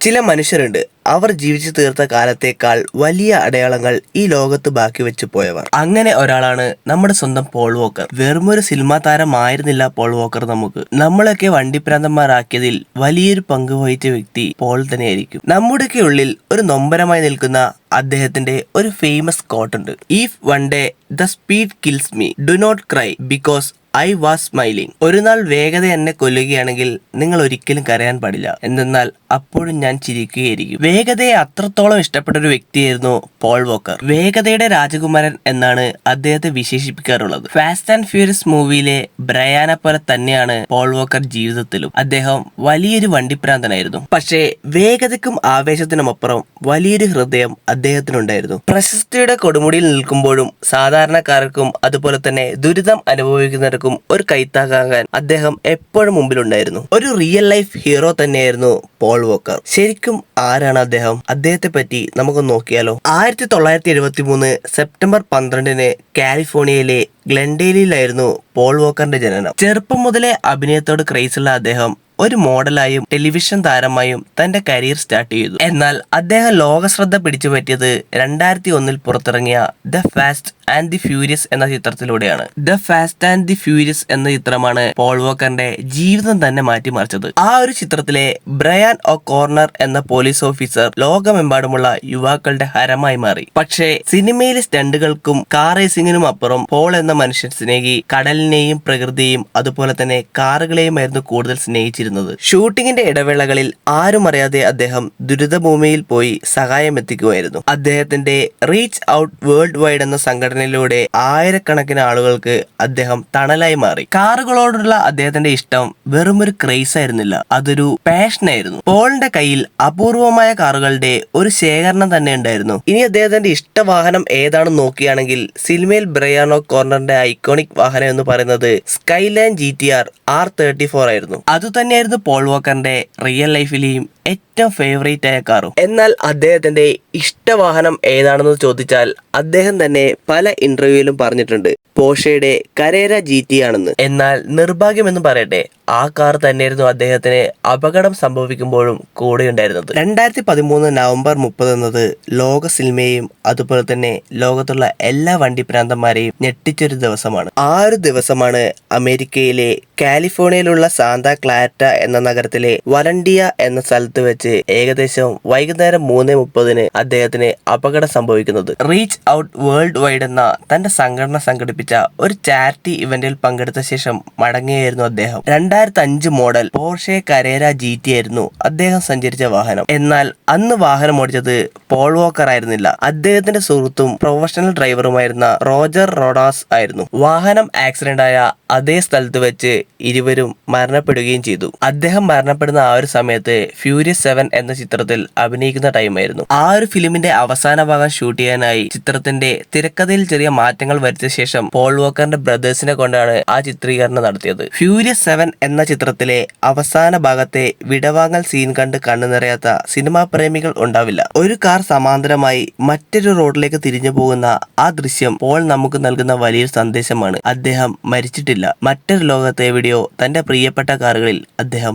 ചില മനുഷ്യരുണ്ട്, അവർ ജീവിച്ചു തീർത്ത കാലത്തേക്കാൾ വലിയ അടയാളങ്ങൾ ഈ ലോകത്ത് ബാക്കി വെച്ചു പോയവർ. അങ്ങനെ ഒരാളാണ് നമ്മുടെ സ്വന്തം പോൾ വോക്കർ. വെറുമൊരു സിനിമാ താരമായിരുന്നില്ല പോൾ വോക്കർ. നമ്മളൊക്കെ വണ്ടിപ്രാന്തന്മാരാക്കിയതിൽ വലിയൊരു പങ്ക് വഹിച്ച വ്യക്തി പോൾ തന്നെയായിരിക്കും. നമ്മുടെയൊക്കെ ഉള്ളിൽ ഒരു നൊമ്പരമായി നിൽക്കുന്ന അദ്ദേഹത്തിന്റെ ഒരു ഫേമസ് കോട്ടുണ്ട്. If one day the speed kills me, do not cry because I was smiling. ഒരു നാൾ വേഗത എന്നെ കൊല്ലുകയാണെങ്കിൽ നിങ്ങൾ ഒരിക്കലും കരയാൻ പാടില്ല, എന്തെന്നാൽ അപ്പോഴും ഞാൻ ചിരിക്കുകയായിരിക്കും. വേഗതയെ അത്രത്തോളം ഇഷ്ടപ്പെട്ട ഒരു വ്യക്തിയായിരുന്നു പോൾ വോക്കർ. വേഗതയുടെ രാജകുമാരൻ എന്നാണ് അദ്ദേഹത്തെ വിശേഷിപ്പിക്കാറുള്ളത്. ഫാസ്റ്റ് ആൻഡ് ഫ്യൂരിയസ് മൂവിയിലെ ബ്രയാനെ പോലെ തന്നെയാണ് പോൾ വോക്കർ ജീവിതത്തിലും. അദ്ദേഹം വലിയൊരു വണ്ടിപ്രാന്തനായിരുന്നു. പക്ഷേ വേഗതയ്ക്കും ആവേശത്തിനുമപ്പുറം വലിയൊരു ഹൃദയം അദ്ദേഹത്തിനുണ്ടായിരുന്നു. പ്രശസ്തിയുടെ കൊടുമുടിയിൽ നിൽക്കുമ്പോഴും സാധാരണക്കാർക്കും അതുപോലെ തന്നെ ദുരിതം അനുഭവിക്കുന്നവർക്കും ഒരു കൈത്താങ്ങാകാൻ അദ്ദേഹം എപ്പോഴും മുമ്പിലുണ്ടായിരുന്നു. ഒരു റിയൽ ലൈഫ് ഹീറോ തന്നെയായിരുന്നു പോൾ വോക്കർ. ശരിക്കും ആരാണ് അദ്ദേഹം? അദ്ദേഹത്തെ പറ്റി നമുക്ക് നോക്കിയാലോ. 1973 സെപ്റ്റംബർ 12 കാലിഫോർണിയയിലെ ഗ്ലെൻഡേലിലായിരുന്നു പോൾ വോക്കറിന്റെ ജനനം. ചെറുപ്പം മുതലേ അഭിനയത്തോട് ക്രേസുള്ള അദ്ദേഹം ഒരു മോഡലായും ടെലിവിഷൻ താരമായും തന്റെ കരിയർ സ്റ്റാർട്ട് ചെയ്തു. എന്നാൽ അദ്ദേഹം ലോകശ്രദ്ധ പിടിച്ചുപറ്റിയത് 2001 പുറത്തിറങ്ങിയ the fast and the furious എന്ന ചിത്രത്തിലൂടെയാണ്. The fast and the furious എന്ന ചിത്രമാണ് പോൾ വോക്കറിന്റെ ജീവിതം തന്നെ മാറ്റിമറിച്ചത്. ആ ഒരു ചിത്രത്തിലെ ബ്രയാൻ ഒ കോർണർ എന്ന പോലീസ് ഓഫീസർ ലോകമെമ്പാടുമുള്ള യുവാക്കളുടെ ഹരമായി മാറി. പക്ഷേ സിനിമയിലെ സ്റ്റണ്ടുകൾക്കും കാർ റേസിംഗിനും അപ്പുറം പോൾ എന്ന മനുഷ്യൻ സ്നേഹി കടലിനെയും പ്രകൃതിയെയും അതുപോലെ തന്നെ കാറുകളെയുമായിരുന്നു കൂടുതൽ സ്നേഹിച്ചിരുന്നത്. ഷൂട്ടിങ്ങിന്റെ ഇടവേളകളിൽ ആരും അറിയാതെ അദ്ദേഹം ദുരിതഭൂമിയിൽ പോയി സഹായം എത്തിക്കുമായിരുന്നു. അദ്ദേഹത്തിന്റെ റീച്ച് ഔട്ട് വേൾഡ് വൈഡ് എന്ന സംഘടനയിലൂടെ ആയിരക്കണക്കിന് ആളുകൾക്ക് അദ്ദേഹം തണലായി മാറി. കാറുകളോടുള്ള അദ്ദേഹത്തിന്റെ ഇഷ്ടം വെറുമൊരു ക്രേസ് ആയിരുന്നില്ല, അതൊരു പാഷനായിരുന്നു. പോളിന്റെ കയ്യിൽ അപൂർവമായ കാറുകളുടെ ഒരു ശേഖരണം തന്നെ ഉണ്ടായിരുന്നു. ഇനി അദ്ദേഹത്തിന്റെ ഇഷ്ടവാഹനം ഏതാണെന്ന് നോക്കുകയാണെങ്കിൽ സിനിമയിൽ ബ്രയാൻ ഒ കോർണറിന്റെ ഐക്കോണിക് വാഹനം എന്ന് പറയുന്നത് സ്കൈലൈൻ GTR R34 ആയിരുന്നു. അതുതന്നെയായിരുന്നു പോൾ വോക്കറിന്റെ റിയൽ ലൈഫിലെയും ഏറ്റവും ഫേവറേറ്റ് ആയ കാറും. എന്നാൽ അദ്ദേഹത്തിന്റെ ഇഷ്ടവാഹനം ഏതാണെന്ന് ചോദിച്ചാൽ അദ്ദേഹം തന്നെ പല ഇന്റർവ്യൂവിലും പറഞ്ഞിട്ടുണ്ട് പോർഷയുടെ കരേര GT ആണെന്ന്. എന്നാൽ നിർഭാഗ്യമെന്ന് പറയട്ടെ, ആ കാർ തന്നെയായിരുന്നു അദ്ദേഹത്തിന് അപകടം സംഭവിക്കുമ്പോഴും കൂടെ ഉണ്ടായിരുന്നത്. 2013 നവംബർ 30 എന്നത് ലോക സിനിമയെയും അതുപോലെ തന്നെ ലോകത്തുള്ള എല്ലാ വണ്ടിപ്രാന്തന്മാരെയും ഞെട്ടിച്ചൊരു ദിവസമാണ്. ആ ഒരു ദിവസമാണ് അമേരിക്കയിലെ കാലിഫോർണിയയിലുള്ള സാന്താ ക്ലാരറ്റ എന്ന നഗരത്തിലെ വലണ്ടിയ എന്ന സ്ഥലത്ത് വെച്ച് ഏകദേശം വൈകുന്നേരം 3:30 അദ്ദേഹത്തിന് അപകടം സംഭവിക്കുന്നത്. റീച്ച് ഔട്ട് വേൾഡ് വൈഡ് എന്ന തന്റെ സംഘടന സംഘടിപ്പിച്ച ഒരു ചാരിറ്റി ഇവന്റിൽ പങ്കെടുത്ത ശേഷം മടങ്ങുകയായിരുന്നു അദ്ദേഹം. 2005 മോഡൽ പോർഷെ കരേര GT ആയിരുന്നു അദ്ദേഹം സഞ്ചരിച്ച വാഹനം. എന്നാൽ അന്ന് വാഹനം ഓടിച്ചത് പോൾ വോക്കർ ആയിരുന്നില്ല, അദ്ദേഹത്തിന്റെ സുഹൃത്തും പ്രൊഫഷണൽ ഡ്രൈവറുമായിരുന്ന റോജർ റോഡാസ് ആയിരുന്നു. വാഹനം ആക്സിഡന്റ് ആയ അതേ സ്ഥലത്ത് വെച്ച് ഇരുവരും മരണപ്പെടുകയും ചെയ്തു. അദ്ദേഹം മരണപ്പെടുന്ന ആ ഒരു സമയത്ത് ഫ്യൂരിയസ് 7 എന്ന ചിത്രത്തിൽ അഭിനയിക്കുന്ന ടൈമായിരുന്നു. ആ ഒരു ഫിലിമിന്റെ അവസാന ഭാഗം ഷൂട്ട് ചെയ്യാനായി ചിത്രത്തിന്റെ തിരക്കഥയിൽ ചെറിയ മാറ്റങ്ങൾ വരുത്തിയ ശേഷം പോൾ വോക്കറിന്റെ ബ്രദേഴ്സിനെ കൊണ്ടാണ് ആ ചിത്രീകരണം നടത്തിയത്. ഫ്യൂരിയസ് 7 എന്ന ചിത്രത്തിലെ അവസാന ഭാഗത്തെ വിടവാങ്ങൽ സീൻ കണ്ട് കണ്ണു നിറയാത്ത സിനിമാ പ്രേമികൾ ഉണ്ടാവില്ല. ഒരു കാർ സമാന്തരമായി മറ്റൊരു റോഡിലേക്ക് തിരിഞ്ഞു പോകുന്ന ആ ദൃശ്യം പോൾ നമുക്ക് നൽകുന്ന വലിയൊരു സന്ദേശമാണ്. അദ്ദേഹം മരിച്ചിട്ടില്ല, മറ്റൊരു ലോകത്ത് എവിടെയോ തന്റെ പ്രിയപ്പെട്ട കാറുകളിൽ അദ്ദേഹം